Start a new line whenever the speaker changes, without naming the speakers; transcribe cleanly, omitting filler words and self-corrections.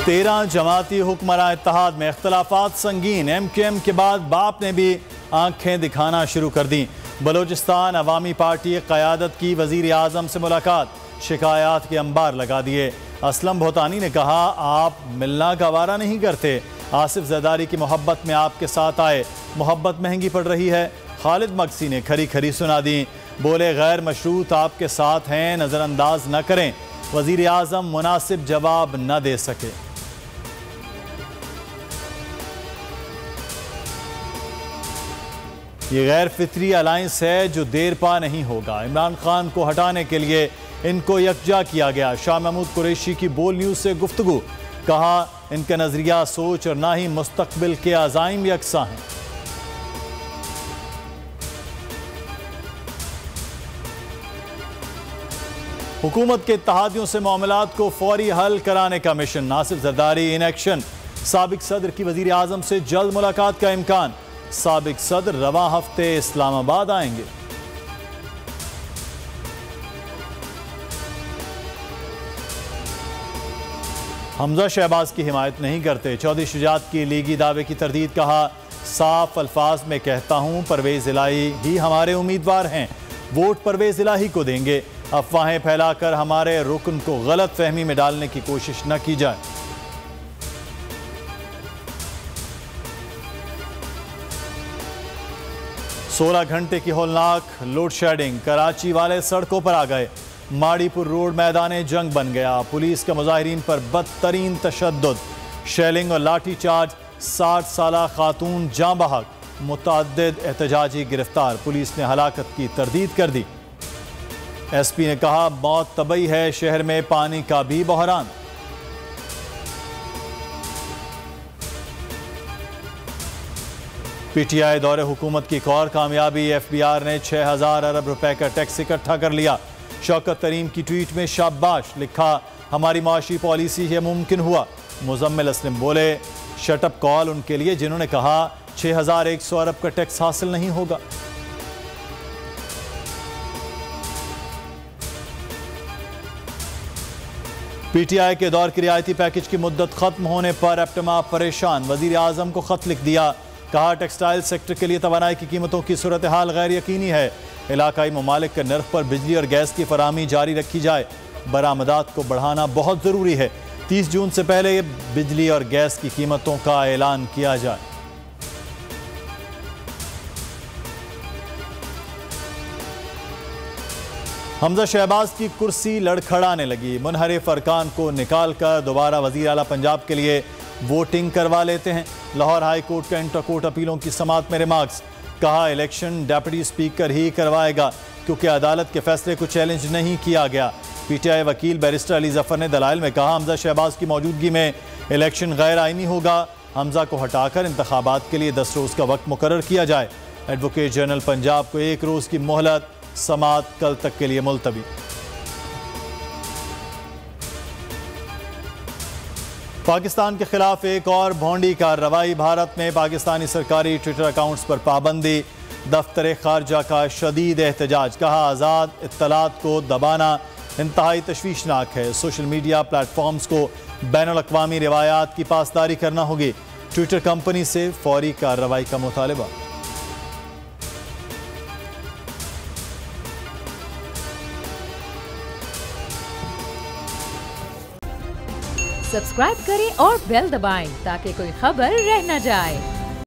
13 जमाती हुक्मरान इत्तेहाद में इख्तलाफात संगीन। MQM के बाद बाप ने भी आंखें दिखाना शुरू कर दी। बलोचिस्तान अवामी पार्टी क़यादत की वज़ीर आज़म से मुलाकात, शिकायत के अंबार लगा दिए। असलम भोतानी ने कहा, आप मिलना गवारा नहीं करते। आसिफ ज़रदारी की मोहब्बत में आपके साथ आए, मोहब्बत महंगी पड़ रही है। खालिद मक्सी ने खरी खरी सुना दी, बोले गैर मशरूत आपके साथ हैं, नज़रअंदाज न करें। वज़ीर आज़म मुनासिब जवाब न दे सके। ये गैर फितरी अलायंस है जो देर पा नहीं होगा। इमरान खान को हटाने के लिए इनको यकजा किया गया। शाह महमूद कुरैशी की बोल न्यूज़ से गुफ्तगू, कहा इनका नजरिया, सोच और ना ही मुस्तकबिल के अज़ाइम यकसा हैं। हुकूमत के इत्तेहादियों से मामलात को फौरी हल कराने का mission. Asif Zardari in action. साबिक सदर की वज़ीर आज़म से जल्द मुलाकात का इम्कान। साबिक सदर रवां हफ्ते इस्लामाबाद आएंगे। हमजा शहबाज की हिमायत नहीं करते। चौधरी शुजात की लीगी दावे की तरदीद, कहा साफ अल्फाज में कहता हूं, परवेज़ इलाही ही हमारे उम्मीदवार हैं, वोट परवेज़ इलाही को देंगे। अफवाहें फैलाकर हमारे रुकन को गलत फहमी में डालने की कोशिश न की जाए। सोलह घंटे की होलनाक लोड शेडिंग, कराची वाले सड़कों पर आ गए। माड़ीपुर रोड मैदान जंग बन गया। पुलिस का मुजाहिरीन पर बदतरीन तशद्दुद, शेलिंग और लाठी चार्ज। 60 साला खातून जाँ बहक, मुतअद्दिद एहतजाजी गिरफ्तार। पुलिस ने हलाकत की तरदीद कर दी। SP ने कहा, मौत तबई है, शहर में पानी का भी बहरान। PTI दौरे हुकूमत की एक और कामयाबी। FBR ने 6000 अरब रुपए का टैक्स इकट्ठा कर लिया। शौकत तरीन की ट्वीट में शाबाश, लिखा हमारी माशी पॉलिसी से मुमकिन हुआ। मुजम्मिल असलम बोले, शटअप कॉल उनके लिए जिन्होंने कहा 6100 अरब का टैक्स हासिल नहीं होगा। PTI के दौर की रियायती पैकेज की मुद्दत खत्म होने पर एप्टमा परेशान। वजीर आजम को खत लिख दिया, कहा टेक्सटाइल सेक्टर के लिए तवानाई की कीमतों की सूरत हाल गैर यकीनी है। इलाकाई ममालिक के नर्फ पर बिजली और गैस की फराहमी जारी रखी जाए। बरामदात को बढ़ाना बहुत ज़रूरी है। 30 जून से पहले बिजली और गैस की कीमतों का ऐलान किया जाए। हमजा शहबाज की कुर्सी लड़खड़ाने लगी। मुनहरिफ अरकान को निकाल कर दोबारा वज़ीर आला पंजाब के लिए वोटिंग करवा लेते हैं। लाहौर हाई कोर्ट का इंटर कोर्ट अपीलों की समाअत में रिमार्क्स, कहा इलेक्शन डेप्यूटी स्पीकर ही करवाएगा क्योंकि अदालत के फैसले को चैलेंज नहीं किया गया। PTI वकील बैरिस्टर अली जफर ने दलाइल में कहा, हमजा शहबाज की मौजूदगी में इलेक्शन गैर आइनी होगा। हमजा को हटाकर इंतखाबात के लिए 10 रोज़ का वक्त मुकर्रर किया जाए। एडवोकेट जनरल पंजाब को 1 रोज़ की मोहलत, समाअत कल तक के लिए मुलतवी। पाकिस्तान के खिलाफ एक और भोंडी कार्रवाई। भारत में पाकिस्तानी सरकारी ट्विटर अकाउंट्स पर पाबंदी। दफ्तर खारजा का शदीद एहतजाज, कहा आज़ाद इत्तलात को दबाना इंतहाई तशवीशनाक है। सोशल मीडिया प्लेटफॉर्म्स को बैनुल-अक़वामी रिवायात की पासदारी करना होगी। ट्विटर कंपनी से फौरी कार्रवाई का मुतालबा।
सब्सक्राइब करें और बेल दबाएं ताकि कोई खबर रह न जाए।